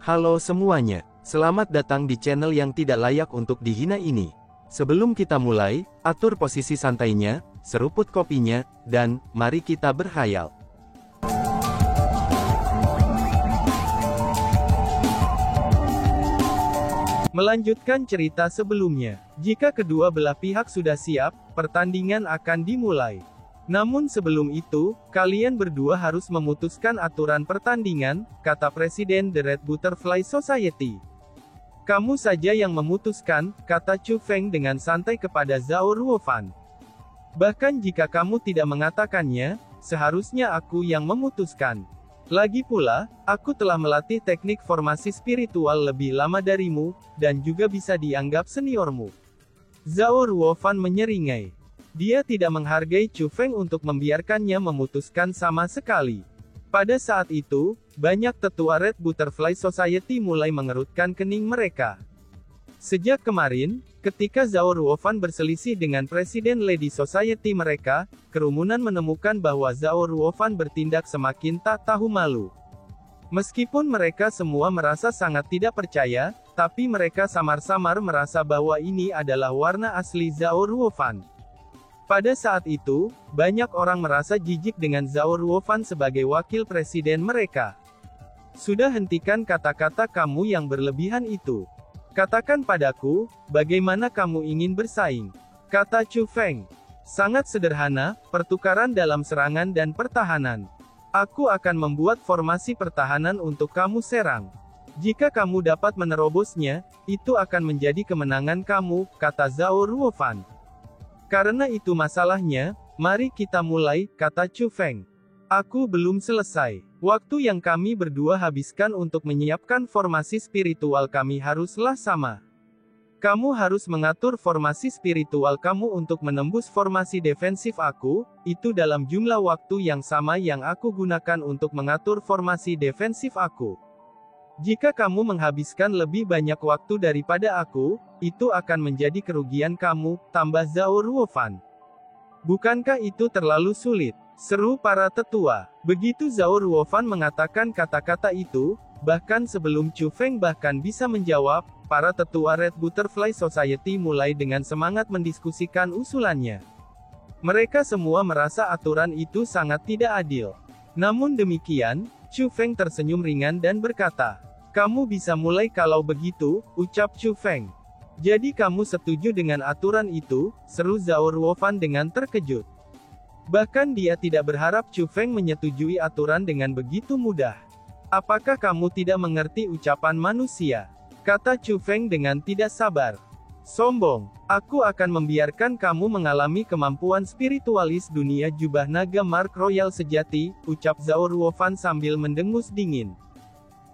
Halo semuanya, selamat datang di channel yang tidak layak untuk dihina ini. Sebelum kita mulai, atur posisi santainya, seruput kopinya, dan mari kita berkhayal. Melanjutkan cerita sebelumnya, jika kedua belah pihak sudah siap, pertandingan akan dimulai. Namun sebelum itu, kalian berdua harus memutuskan aturan pertandingan, kata Presiden The Red Butterfly Society. Kamu saja yang memutuskan, kata Chu Feng dengan santai kepada Zhao Ruofan. Bahkan jika kamu tidak mengatakannya, seharusnya aku yang memutuskan. Lagi pula, aku telah melatih teknik formasi spiritual lebih lama darimu, dan juga bisa dianggap seniormu. Zhao Ruofan menyeringai. Dia tidak menghargai Chu Feng untuk membiarkannya memutuskan sama sekali. Pada saat itu, banyak tetua Red Butterfly Society mulai mengerutkan kening mereka. Sejak kemarin, ketika Zhao Ruofan berselisih dengan Presiden Lady Society mereka, kerumunan menemukan bahwa Zhao Ruofan bertindak semakin tak tahu malu. Meskipun mereka semua merasa sangat tidak percaya, tapi mereka samar-samar merasa bahwa ini adalah warna asli Zhao Ruofan. Pada saat itu, banyak orang merasa jijik dengan Zhao Ruofan sebagai wakil presiden mereka. Sudah hentikan kata-kata kamu yang berlebihan itu. Katakan padaku, bagaimana kamu ingin bersaing? Kata Chu Feng. Sangat sederhana, pertukaran dalam serangan dan pertahanan. Aku akan membuat formasi pertahanan untuk kamu serang. Jika kamu dapat menerobosnya, itu akan menjadi kemenangan kamu, kata Zhao Ruofan. Karena itu masalahnya, mari kita mulai, kata Chu Feng. Aku belum selesai. Waktu yang kami berdua habiskan untuk menyiapkan formasi spiritual kami haruslah sama. Kamu harus mengatur formasi spiritual kamu untuk menembus formasi defensif aku, itu dalam jumlah waktu yang sama yang aku gunakan untuk mengatur formasi defensif aku. Jika kamu menghabiskan lebih banyak waktu daripada aku, itu akan menjadi kerugian kamu, tambah Zhao Ruofan. Bukankah itu terlalu sulit? Seru para tetua. Begitu Zhao Ruofan mengatakan kata-kata itu, bahkan sebelum Chu Feng bahkan bisa menjawab, para tetua Red Butterfly Society mulai dengan semangat mendiskusikan usulannya. Mereka semua merasa aturan itu sangat tidak adil. Namun demikian, Chu Feng tersenyum ringan dan berkata, kamu bisa mulai kalau begitu, ucap Chu Feng. Jadi kamu setuju dengan aturan itu, seru Zhao Ruofan dengan terkejut. Bahkan dia tidak berharap Chu Feng menyetujui aturan dengan begitu mudah. Apakah kamu tidak mengerti ucapan manusia? Kata Chu Feng dengan tidak sabar. Sombong, aku akan membiarkan kamu mengalami kemampuan spiritualis dunia jubah naga Mark Royal sejati, ucap Zhao Ruofan sambil mendengus dingin.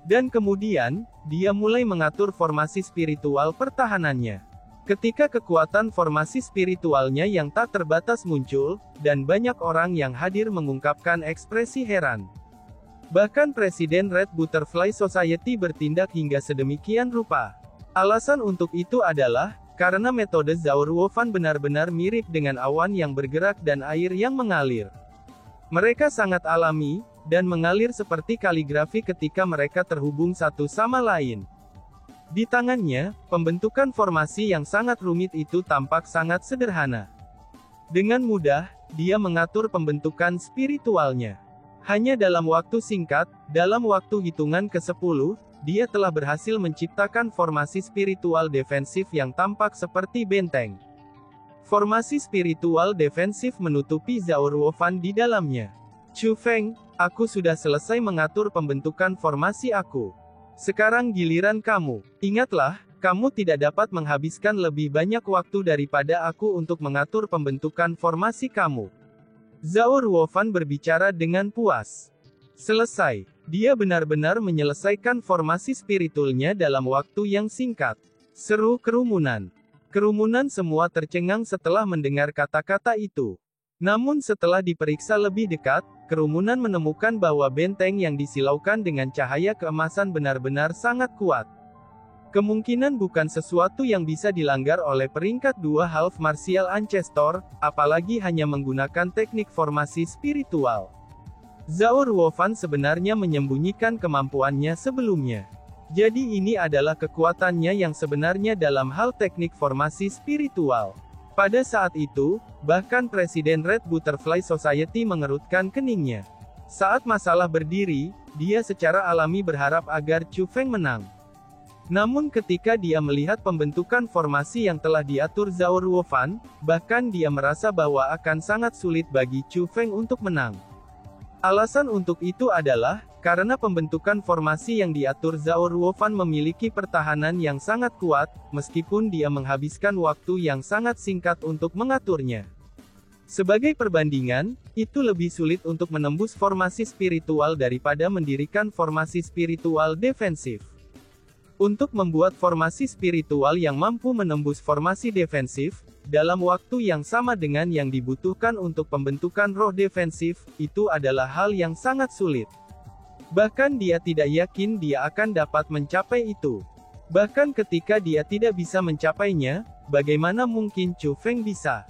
Dan kemudian, dia mulai mengatur formasi spiritual pertahanannya. Ketika kekuatan formasi spiritualnya yang tak terbatas muncul, dan banyak orang yang hadir mengungkapkan ekspresi heran. Bahkan Presiden Red Butterfly Society bertindak hingga sedemikian rupa. Alasan untuk itu adalah, karena metode Zhao Ruofan benar-benar mirip dengan awan yang bergerak dan air yang mengalir. Mereka sangat alami, dan mengalir seperti kaligrafi ketika mereka terhubung satu sama lain. Di tangannya, pembentukan formasi yang sangat rumit itu tampak sangat sederhana. Dengan mudah, dia mengatur pembentukan spiritualnya. Hanya dalam waktu singkat, dalam waktu hitungan ke-10, dia telah berhasil menciptakan formasi spiritual defensif yang tampak seperti benteng. Formasi spiritual defensif menutupi Zhao Ruofan di dalamnya. Chu Feng, aku sudah selesai mengatur pembentukan formasi aku. Sekarang giliran kamu. Ingatlah, kamu tidak dapat menghabiskan lebih banyak waktu daripada aku untuk mengatur pembentukan formasi kamu. Zhao Ruofan berbicara dengan puas. Selesai. Dia benar-benar menyelesaikan formasi spiritualnya dalam waktu yang singkat. Seru kerumunan. Kerumunan semua tercengang setelah mendengar kata-kata itu. Namun setelah diperiksa lebih dekat, kerumunan menemukan bahwa benteng yang disilaukan dengan cahaya keemasan benar-benar sangat kuat. Kemungkinan bukan sesuatu yang bisa dilanggar oleh peringkat 2 half martial ancestor, apalagi hanya menggunakan teknik formasi spiritual. Zhao Ruofan sebenarnya menyembunyikan kemampuannya sebelumnya. Jadi ini adalah kekuatannya yang sebenarnya dalam hal teknik formasi spiritual. Pada saat itu, bahkan Presiden Red Butterfly Society mengerutkan keningnya. Saat masalah berdiri, dia secara alami berharap agar Chu Feng menang. Namun ketika dia melihat pembentukan formasi yang telah diatur Zhao Ruofan, bahkan dia merasa bahwa akan sangat sulit bagi Chu Feng untuk menang. Alasan untuk itu adalah, karena pembentukan formasi yang diatur Zhao Ruofan memiliki pertahanan yang sangat kuat, meskipun dia menghabiskan waktu yang sangat singkat untuk mengaturnya. Sebagai perbandingan, itu lebih sulit untuk menembus formasi spiritual daripada mendirikan formasi spiritual defensif. Untuk membuat formasi spiritual yang mampu menembus formasi defensif, dalam waktu yang sama dengan yang dibutuhkan untuk pembentukan roh defensif, itu adalah hal yang sangat sulit. Bahkan dia tidak yakin dia akan dapat mencapai itu. Bahkan ketika dia tidak bisa mencapainya, bagaimana mungkin Chu Feng bisa?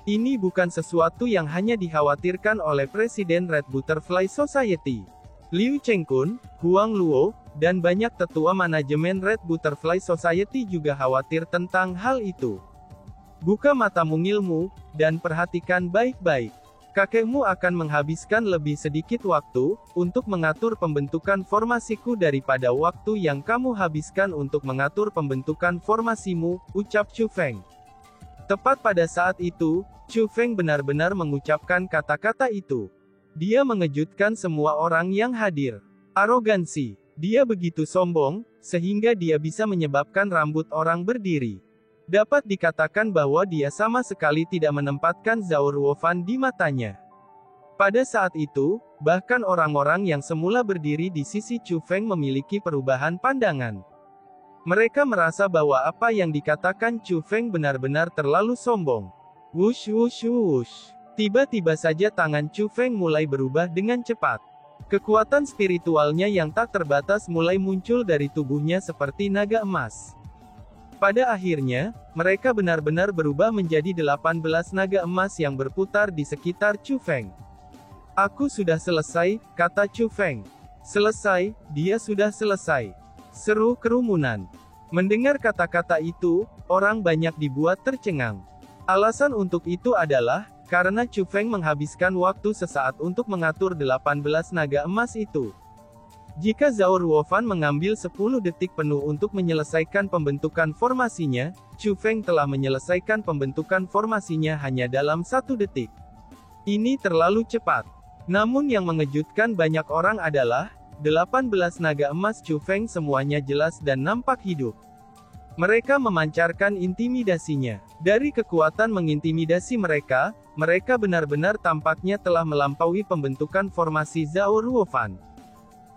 Ini bukan sesuatu yang hanya dikhawatirkan oleh Presiden Red Butterfly Society. Liu Chengkun, Huang Luo, dan banyak tetua manajemen Red Butterfly Society juga khawatir tentang hal itu. Buka matamu ngilmu, dan perhatikan baik-baik. Kakekmu akan menghabiskan lebih sedikit waktu, untuk mengatur pembentukan formasiku daripada waktu yang kamu habiskan untuk mengatur pembentukan formasimu, ucap Chu Feng. Tepat pada saat itu, Chu Feng benar-benar mengucapkan kata-kata itu. Dia mengejutkan semua orang yang hadir. Arogansi. Dia begitu sombong, sehingga dia bisa menyebabkan rambut orang berdiri. Dapat dikatakan bahwa dia sama sekali tidak menempatkan Zhao Ruofan di matanya. Pada saat itu, bahkan orang-orang yang semula berdiri di sisi Chu Feng memiliki perubahan pandangan. Mereka merasa bahwa apa yang dikatakan Chu Feng benar-benar terlalu sombong. Wush wush wush. Tiba-tiba saja tangan Chu Feng mulai berubah dengan cepat. Kekuatan spiritualnya yang tak terbatas mulai muncul dari tubuhnya seperti naga emas. Pada akhirnya, mereka benar-benar berubah menjadi 18 naga emas yang berputar di sekitar Chu Feng. Aku sudah selesai, kata Chu Feng. Selesai, dia sudah selesai. Seru kerumunan. Mendengar kata-kata itu, orang banyak dibuat tercengang. Alasan untuk itu adalah, karena Chu Feng menghabiskan waktu sesaat untuk mengatur 18 naga emas itu. Jika Zhao Ruofan mengambil 10 detik penuh untuk menyelesaikan pembentukan formasinya, Chu Feng telah menyelesaikan pembentukan formasinya hanya dalam 1 detik. Ini terlalu cepat. Namun yang mengejutkan banyak orang adalah, 18 naga emas Chu Feng semuanya jelas dan nampak hidup. Mereka memancarkan intimidasinya. Dari kekuatan mengintimidasi mereka, mereka benar-benar tampaknya telah melampaui pembentukan formasi Zhao Ruofan.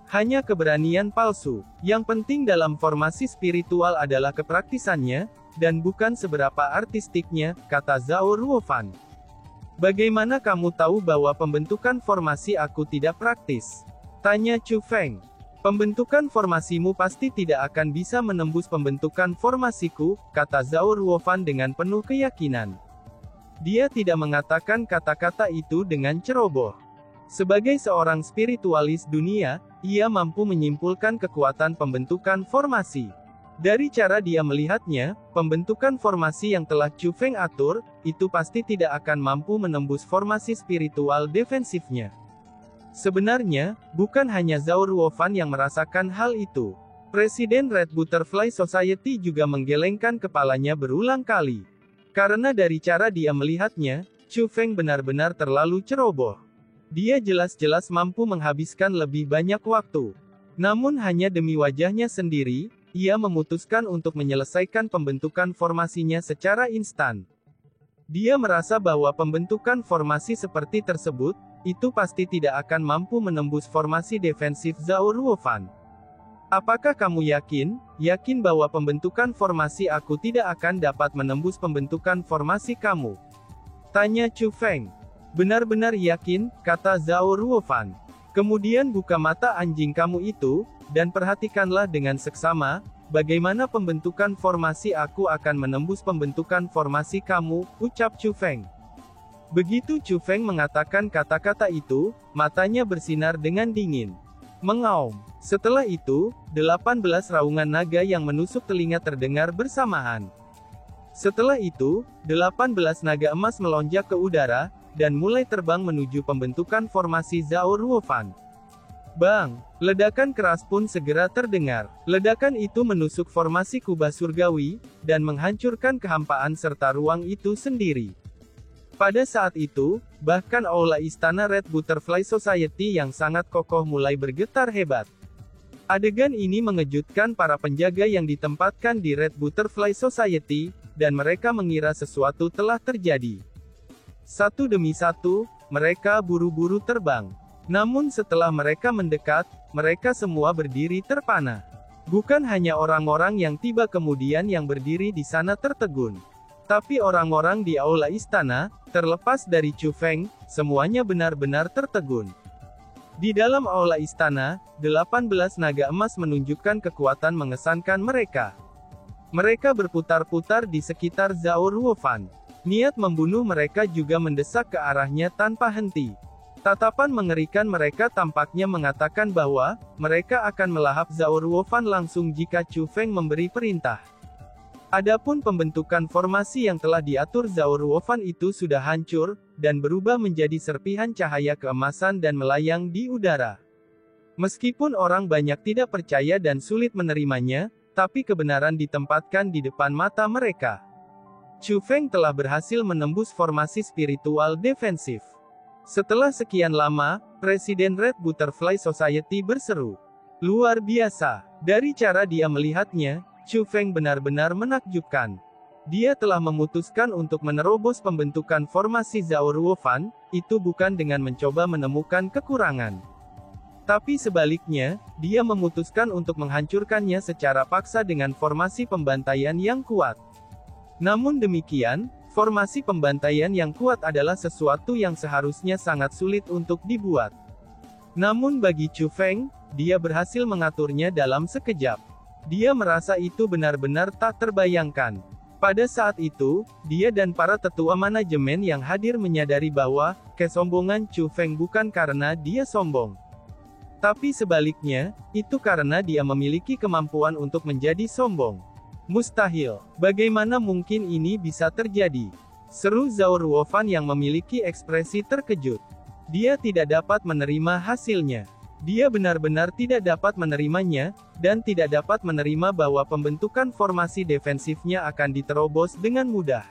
Hanya keberanian palsu. Yang penting dalam formasi spiritual adalah kepraktisannya, dan bukan seberapa artistiknya, kata Zhao Ruofan. Bagaimana kamu tahu bahwa pembentukan formasi aku tidak praktis? Tanya Chu Feng. Pembentukan formasimu pasti tidak akan bisa menembus pembentukan formasiku, kata Zhao Ruofan dengan penuh keyakinan. Dia tidak mengatakan kata-kata itu dengan ceroboh. Sebagai seorang spiritualis dunia, ia mampu menyimpulkan kekuatan pembentukan formasi. Dari cara dia melihatnya, pembentukan formasi yang telah Chu Feng atur, itu pasti tidak akan mampu menembus formasi spiritual defensifnya. Sebenarnya, bukan hanya Zhao Ruofan yang merasakan hal itu. Presiden Red Butterfly Society juga menggelengkan kepalanya berulang kali. Karena dari cara dia melihatnya, Chu Feng benar-benar terlalu ceroboh. Dia jelas-jelas mampu menghabiskan lebih banyak waktu. Namun hanya demi wajahnya sendiri, ia memutuskan untuk menyelesaikan pembentukan formasinya secara instan. Dia merasa bahwa pembentukan formasi seperti tersebut, itu pasti tidak akan mampu menembus formasi defensif Zhao Ruofan. Apakah kamu yakin bahwa pembentukan formasi aku tidak akan dapat menembus pembentukan formasi kamu? Tanya Chu Feng. Benar-benar yakin, kata Zhao Ruofan. Kemudian buka mata anjing kamu itu, dan perhatikanlah dengan seksama, bagaimana pembentukan formasi aku akan menembus pembentukan formasi kamu, ucap Chu Feng. Begitu Chu Feng mengatakan kata-kata itu, matanya bersinar dengan dingin. Mengaum. Setelah itu, 18 raungan naga yang menusuk telinga terdengar bersamaan. Setelah itu, 18 naga emas melonjak ke udara, dan mulai terbang menuju pembentukan formasi Zhao Ruofan. Bang! Ledakan keras pun segera terdengar. Ledakan itu menusuk formasi kubah surgawi, dan menghancurkan kehampaan serta ruang itu sendiri. Pada saat itu, bahkan aula istana Red Butterfly Society yang sangat kokoh mulai bergetar hebat. Adegan ini mengejutkan para penjaga yang ditempatkan di Red Butterfly Society, dan mereka mengira sesuatu telah terjadi. Satu demi satu, mereka buru-buru terbang. Namun setelah mereka mendekat, mereka semua berdiri terpana. Bukan hanya orang-orang yang tiba kemudian yang berdiri di sana tertegun. Tapi orang-orang di aula istana, terlepas dari Chu Feng, semuanya benar-benar tertegun. Di dalam aula istana, 18 naga emas menunjukkan kekuatan mengesankan mereka. Mereka berputar-putar di sekitar Zhao Ruofan. Niat membunuh mereka juga mendesak ke arahnya tanpa henti. Tatapan mengerikan mereka tampaknya mengatakan bahwa mereka akan melahap Zhao Ruofan langsung jika Chu Feng memberi perintah. Adapun pembentukan formasi yang telah diatur Zhao Ruofan itu sudah hancur, dan berubah menjadi serpihan cahaya keemasan dan melayang di udara. Meskipun orang banyak tidak percaya dan sulit menerimanya, tapi kebenaran ditempatkan di depan mata mereka. Chu Feng telah berhasil menembus formasi spiritual defensif. Setelah sekian lama, Presiden Red Butterfly Society berseru. Luar biasa. Dari cara dia melihatnya, Chu Feng benar-benar menakjubkan. Dia telah memutuskan untuk menerobos pembentukan formasi Zhao Ruofan, itu bukan dengan mencoba menemukan kekurangan. Tapi sebaliknya, dia memutuskan untuk menghancurkannya secara paksa dengan formasi pembantaian yang kuat. Namun demikian, formasi pembantaian yang kuat adalah sesuatu yang seharusnya sangat sulit untuk dibuat. Namun bagi Chu Feng, dia berhasil mengaturnya dalam sekejap. Dia merasa itu benar-benar tak terbayangkan. Pada saat itu, dia dan para tetua manajemen yang hadir menyadari bahwa kesombongan Chu Feng bukan karena dia sombong. Tapi sebaliknya, itu karena dia memiliki kemampuan untuk menjadi sombong. Mustahil. Bagaimana mungkin ini bisa terjadi? Seru Zhao Ruofan yang memiliki ekspresi terkejut. Dia tidak dapat menerima hasilnya. Dia benar-benar tidak dapat menerimanya, dan tidak dapat menerima bahwa pembentukan formasi defensifnya akan diterobos dengan mudah.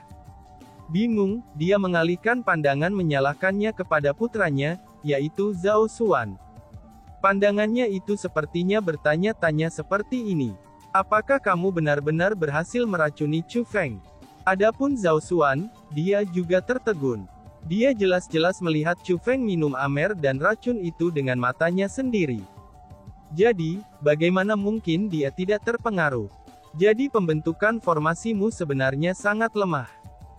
Bingung, dia mengalihkan pandangan menyalahkannya kepada putranya, yaitu Zhao Xuan. Pandangannya itu sepertinya bertanya-tanya seperti ini. Apakah kamu benar-benar berhasil meracuni Chu Feng? Adapun Zhao Xuan, dia juga tertegun. Dia jelas-jelas melihat Chu Feng minum amer dan racun itu dengan matanya sendiri. Jadi, bagaimana mungkin dia tidak terpengaruh? Jadi pembentukan formasimu sebenarnya sangat lemah.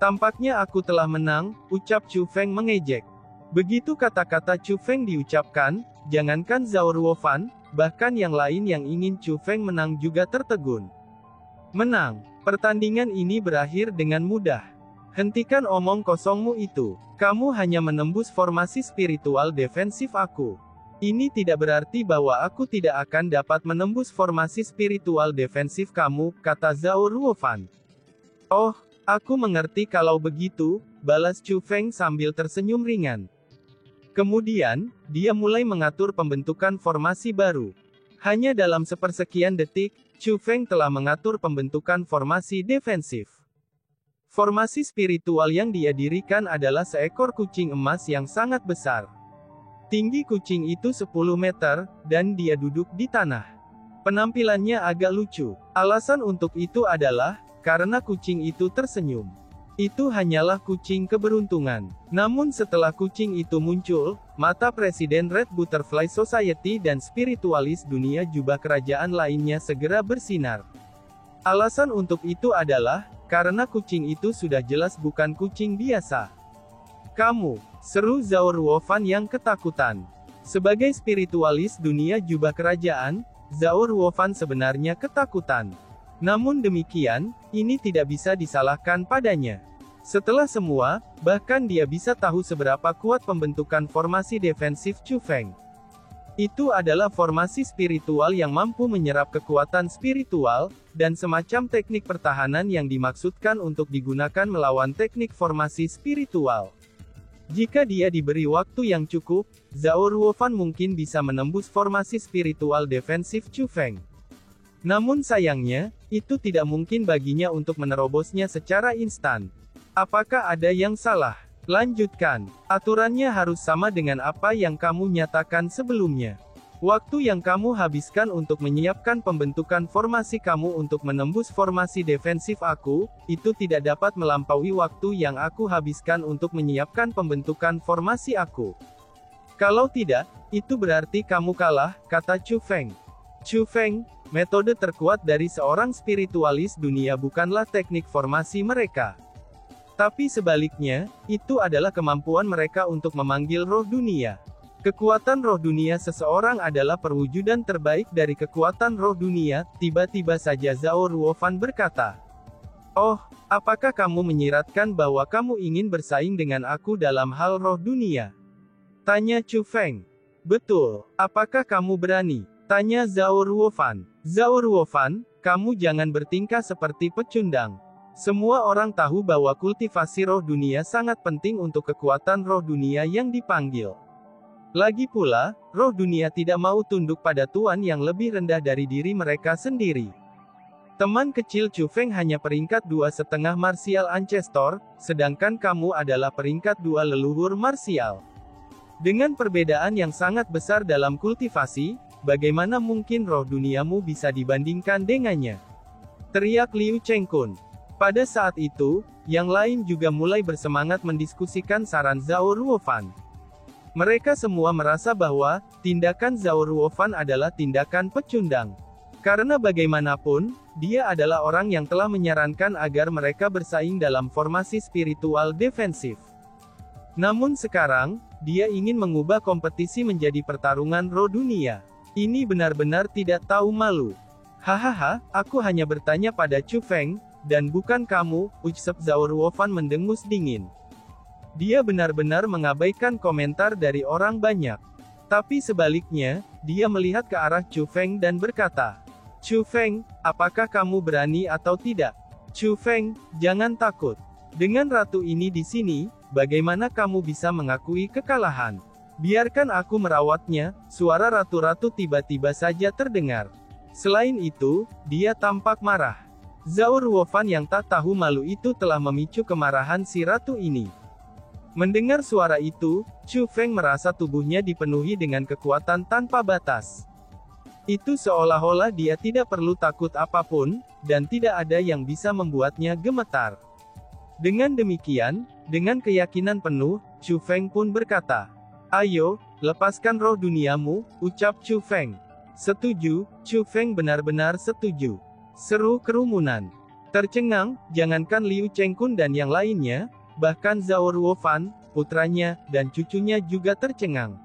Tampaknya aku telah menang, ucap Chu Feng mengejek. Begitu kata-kata Chu Feng diucapkan, jangankan Zhao Ruofan, bahkan yang lain yang ingin Chu Feng menang juga tertegun. Menang. Pertandingan ini berakhir dengan mudah. Hentikan omong kosongmu itu. Kamu hanya menembus formasi spiritual defensif aku. Ini tidak berarti bahwa aku tidak akan dapat menembus formasi spiritual defensif kamu, kata Zhao Ruofan. Oh, aku mengerti kalau begitu, balas Chu Feng sambil tersenyum ringan. Kemudian, dia mulai mengatur pembentukan formasi baru. Hanya dalam sepersekian detik, Chu Feng telah mengatur pembentukan formasi defensif. Formasi spiritual yang dia dirikan adalah seekor kucing emas yang sangat besar. Tinggi kucing itu 10 meter, dan dia duduk di tanah. Penampilannya agak lucu. Alasan untuk itu adalah, karena kucing itu tersenyum. Itu hanyalah kucing keberuntungan. Namun setelah kucing itu muncul, mata Presiden Red Butterfly Society dan spiritualis dunia jubah kerajaan lainnya segera bersinar. Alasan untuk itu adalah, karena kucing itu sudah jelas bukan kucing biasa. Kamu, seru Zhao Ruofan yang ketakutan. Sebagai spiritualis dunia jubah kerajaan, Zhao Ruofan sebenarnya ketakutan. Namun demikian, ini tidak bisa disalahkan padanya. Setelah semua, bahkan dia bisa tahu seberapa kuat pembentukan formasi defensif Chu Feng. Itu adalah formasi spiritual yang mampu menyerap kekuatan spiritual, dan semacam teknik pertahanan yang dimaksudkan untuk digunakan melawan teknik formasi spiritual. Jika dia diberi waktu yang cukup, Zhao Ruofan mungkin bisa menembus formasi spiritual defensif Chu Feng. Namun sayangnya, itu tidak mungkin baginya untuk menerobosnya secara instan. Apakah ada yang salah? Lanjutkan. Aturannya harus sama dengan apa yang kamu nyatakan sebelumnya. Waktu yang kamu habiskan untuk menyiapkan pembentukan formasi kamu untuk menembus formasi defensif aku, itu tidak dapat melampaui waktu yang aku habiskan untuk menyiapkan pembentukan formasi aku. Kalau tidak, itu berarti kamu kalah, kata Chu Feng. Chu Feng, metode terkuat dari seorang spiritualis dunia bukanlah teknik formasi mereka. Tapi sebaliknya, itu adalah kemampuan mereka untuk memanggil roh dunia. Kekuatan roh dunia seseorang adalah perwujudan terbaik dari kekuatan roh dunia, tiba-tiba saja Zhao Ruofan berkata. Oh, apakah kamu menyiratkan bahwa kamu ingin bersaing dengan aku dalam hal roh dunia? Tanya Chu Feng. Betul, apakah kamu berani? Tanya Zhao Ruofan. Zhao Ruofan, kamu jangan bertingkah seperti pecundang. Semua orang tahu bahwa kultivasi roh dunia sangat penting untuk kekuatan roh dunia yang dipanggil. Lagi pula, roh dunia tidak mau tunduk pada tuan yang lebih rendah dari diri mereka sendiri. Teman kecil Chu Feng hanya peringkat 2,5 martial ancestor, sedangkan kamu adalah peringkat 2 leluhur martial. Dengan perbedaan yang sangat besar dalam kultivasi, bagaimana mungkin roh duniamu bisa dibandingkan dengannya? Teriak Liu Chengkun. Pada saat itu, yang lain juga mulai bersemangat mendiskusikan saran Zhao Ruofan. Mereka semua merasa bahwa, tindakan Zhao Ruofan adalah tindakan pecundang. Karena bagaimanapun, dia adalah orang yang telah menyarankan agar mereka bersaing dalam formasi spiritual defensif. Namun sekarang, dia ingin mengubah kompetisi menjadi pertarungan roh dunia. Ini benar-benar tidak tahu malu. Hahaha, aku hanya bertanya pada Chu Feng, dan bukan kamu, ucap Zhao Ruofan mendengus dingin. Dia benar-benar mengabaikan komentar dari orang banyak. Tapi sebaliknya, dia melihat ke arah Chu Feng dan berkata, Chu Feng, apakah kamu berani atau tidak? Chu Feng, jangan takut. Dengan ratu ini di sini, bagaimana kamu bisa mengakui kekalahan? Biarkan aku merawatnya, suara ratu-ratu tiba-tiba saja terdengar. Selain itu, dia tampak marah. Zhao Ruofan yang tak tahu malu itu telah memicu kemarahan si ratu ini. Mendengar suara itu, Chu Feng merasa tubuhnya dipenuhi dengan kekuatan tanpa batas. Itu seolah-olah dia tidak perlu takut apapun, dan tidak ada yang bisa membuatnya gemetar. Dengan demikian, dengan keyakinan penuh, Chu Feng pun berkata, Ayo, lepaskan roh duniamu, ucap Chu Feng. Setuju, Chu Feng benar-benar setuju. Seru kerumunan. Tercengang, jangankan Liu Chengkun dan yang lainnya, bahkan Zhao Ruofan, putranya, dan cucunya juga tercengang.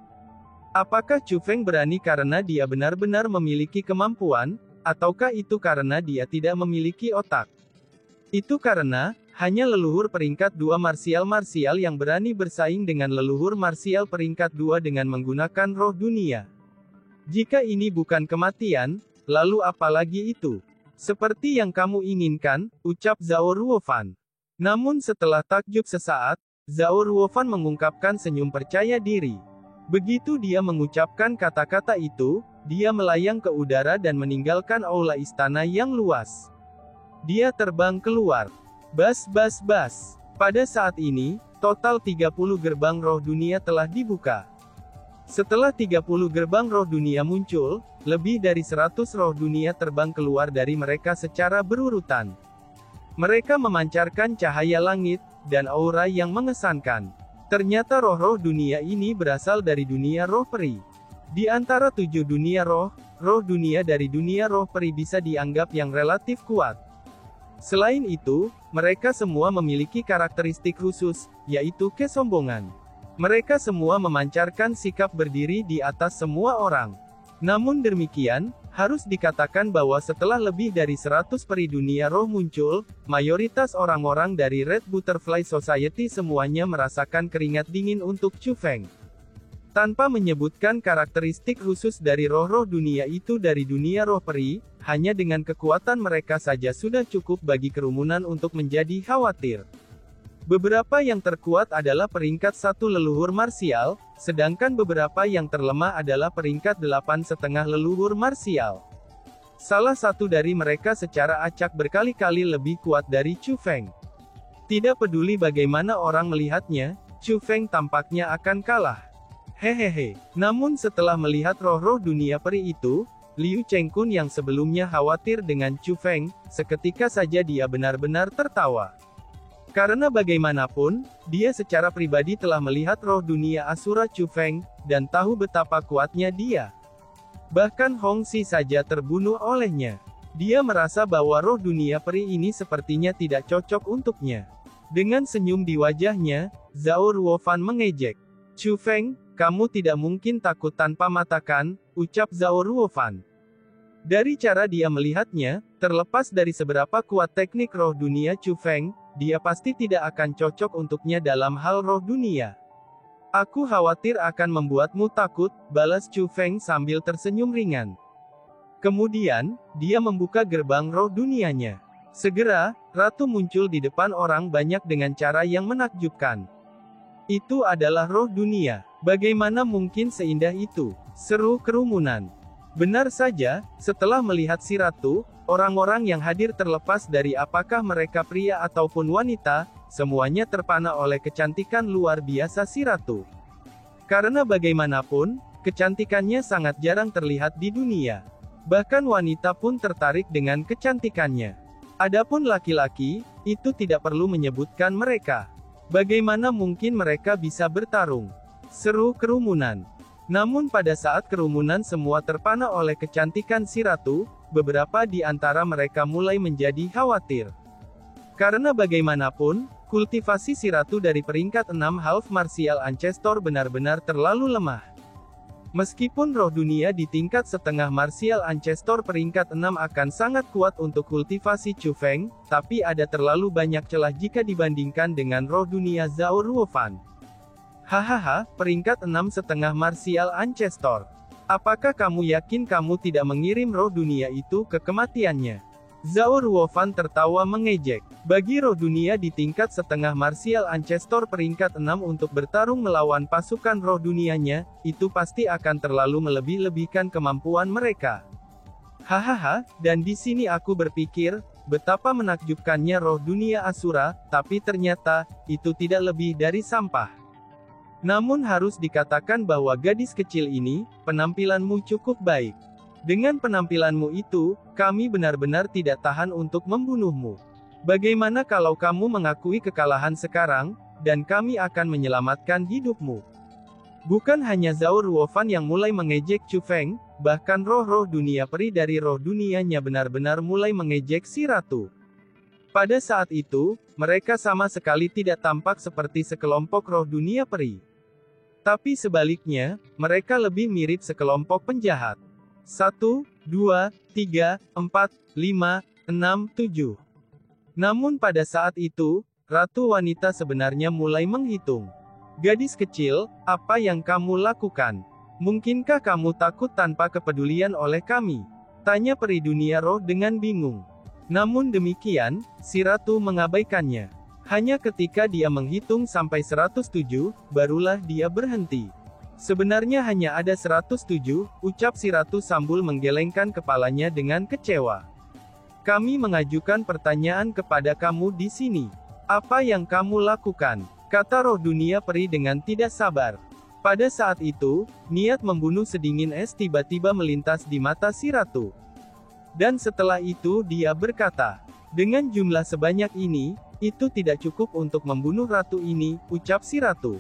Apakah Chu Feng berani karena dia benar-benar memiliki kemampuan, ataukah itu karena dia tidak memiliki otak? Itu karena, hanya leluhur peringkat 2 martial yang berani bersaing dengan leluhur martial peringkat 2 dengan menggunakan roh dunia. Jika ini bukan kematian, lalu apa lagi itu? Seperti yang kamu inginkan, ucap Zhao Ruofan. Namun setelah takjub sesaat, Zhao Ruofan mengungkapkan senyum percaya diri. Begitu dia mengucapkan kata-kata itu, dia melayang ke udara dan meninggalkan aula istana yang luas. Dia terbang keluar. Bas bas bas. Pada saat ini, total 30 gerbang roh dunia telah dibuka. Setelah 30 gerbang roh dunia muncul, lebih dari 100 roh dunia terbang keluar dari mereka secara berurutan. Mereka memancarkan cahaya langit, dan aura yang mengesankan. Ternyata roh-roh dunia ini berasal dari dunia roh peri. Di antara 7 dunia roh, roh dunia dari dunia roh peri bisa dianggap yang relatif kuat. Selain itu, mereka semua memiliki karakteristik khusus, yaitu kesombongan. Mereka semua memancarkan sikap berdiri di atas semua orang. Namun demikian, harus dikatakan bahwa setelah lebih dari 100 peri dunia roh muncul, mayoritas orang-orang dari Red Butterfly Society semuanya merasakan keringat dingin untuk Chu Feng. Tanpa menyebutkan karakteristik khusus dari roh-roh dunia itu dari dunia roh peri, hanya dengan kekuatan mereka saja sudah cukup bagi kerumunan untuk menjadi khawatir. Beberapa yang terkuat adalah peringkat 1 leluhur marsial, sedangkan beberapa yang terlemah adalah peringkat 8,5 leluhur marsial. Salah satu dari mereka secara acak berkali-kali lebih kuat dari Chu Feng. Tidak peduli bagaimana orang melihatnya, Chu Feng tampaknya akan kalah. Hehehe. Namun setelah melihat roh-roh dunia peri itu, Liu Chengkun yang sebelumnya khawatir dengan Chu Feng, seketika saja dia benar-benar tertawa. Karena bagaimanapun, dia secara pribadi telah melihat roh dunia Asura Chu Feng, dan tahu betapa kuatnya dia. Bahkan Hong Xi saja terbunuh olehnya. Dia merasa bahwa roh dunia peri ini sepertinya tidak cocok untuknya. Dengan senyum di wajahnya, Zhao Ruofan mengejek. Chu Feng, kamu tidak mungkin takut tanpa mata kan, ucap Zhao Ruofan. Dari cara dia melihatnya, terlepas dari seberapa kuat teknik roh dunia Chu Feng, dia pasti tidak akan cocok untuknya dalam hal roh dunia. Aku khawatir akan membuatmu takut, balas Chu Feng sambil tersenyum ringan. Kemudian, dia membuka gerbang roh dunianya. Segera, Ratu muncul di depan orang banyak dengan cara yang menakjubkan. Itu adalah roh dunia. Bagaimana mungkin seindah itu? Seru kerumunan. Benar saja, setelah melihat si Ratu, orang-orang yang hadir terlepas dari apakah mereka pria ataupun wanita, semuanya terpana oleh kecantikan luar biasa si Ratu. Karena bagaimanapun, kecantikannya sangat jarang terlihat di dunia. Bahkan wanita pun tertarik dengan kecantikannya. Adapun laki-laki, itu tidak perlu menyebutkan mereka. Bagaimana mungkin mereka bisa bertarung? Seru kerumunan. Namun pada saat kerumunan semua terpana oleh kecantikan si Ratu, beberapa di antara mereka mulai menjadi khawatir. Karena bagaimanapun, kultivasi si Ratu dari peringkat 6 Half Martial Ancestor benar-benar terlalu lemah. Meskipun roh dunia di tingkat setengah Martial Ancestor peringkat 6 akan sangat kuat untuk kultivasi Chu Feng, tapi ada terlalu banyak celah jika dibandingkan dengan roh dunia Zhao Ruofan. Hahaha, peringkat 6,5 Martial Ancestor. Apakah kamu yakin kamu tidak mengirim roh dunia itu ke kematiannya? Zhao Ruofan tertawa mengejek. Bagi roh dunia di tingkat setengah Martial Ancestor peringkat 6 untuk bertarung melawan pasukan roh dunianya, itu pasti akan terlalu melebih-lebihkan kemampuan mereka. Hahaha, dan di sini aku berpikir, betapa menakjubkannya roh dunia Asura, tapi ternyata, itu tidak lebih dari sampah. Namun harus dikatakan bahwa gadis kecil ini, penampilanmu cukup baik. Dengan penampilanmu itu, kami benar-benar tidak tahan untuk membunuhmu. Bagaimana kalau kamu mengakui kekalahan sekarang, dan kami akan menyelamatkan hidupmu? Bukan hanya Zhao Ruofan yang mulai mengejek Chu Feng, bahkan roh-roh dunia peri dari roh dunianya benar-benar mulai mengejek si Ratu. Pada saat itu, mereka sama sekali tidak tampak seperti sekelompok roh dunia peri. Tapi sebaliknya, mereka lebih mirip sekelompok penjahat. 1, 2, 3, 4, 5, 6, 7. Namun pada saat itu, Ratu wanita sebenarnya mulai menghitung. Gadis kecil, apa yang kamu lakukan? Mungkinkah kamu takut tanpa kepedulian oleh kami? Tanya peri dunia roh dengan bingung. Namun demikian, si Ratu mengabaikannya. Hanya ketika dia menghitung sampai 107, barulah dia berhenti. Sebenarnya hanya ada 107, ucap si Ratu sambil menggelengkan kepalanya dengan kecewa. Kami mengajukan pertanyaan kepada kamu di sini. Apa yang kamu lakukan? Kata roh dunia peri dengan tidak sabar. Pada saat itu, niat membunuh sedingin es tiba-tiba melintas di mata si Ratu. Dan setelah itu dia berkata, dengan jumlah sebanyak ini, itu tidak cukup untuk membunuh ratu ini, ucap si Ratu.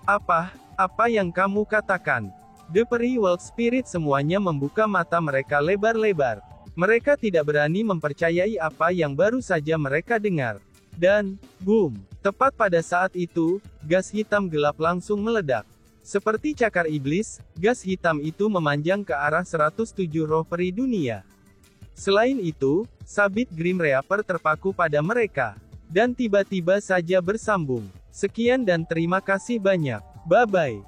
Apa yang kamu katakan? The Peri World Spirit semuanya membuka mata mereka lebar-lebar. Mereka tidak berani mempercayai apa yang baru saja mereka dengar. Dan, boom! Tepat pada saat itu, gas hitam gelap langsung meledak. Seperti cakar iblis, gas hitam itu memanjang ke arah 107 roh peri dunia. Selain itu, sabit Grim Reaper terpaku pada mereka. Dan tiba-tiba saja bersambung. Sekian dan terima kasih banyak. Bye-bye.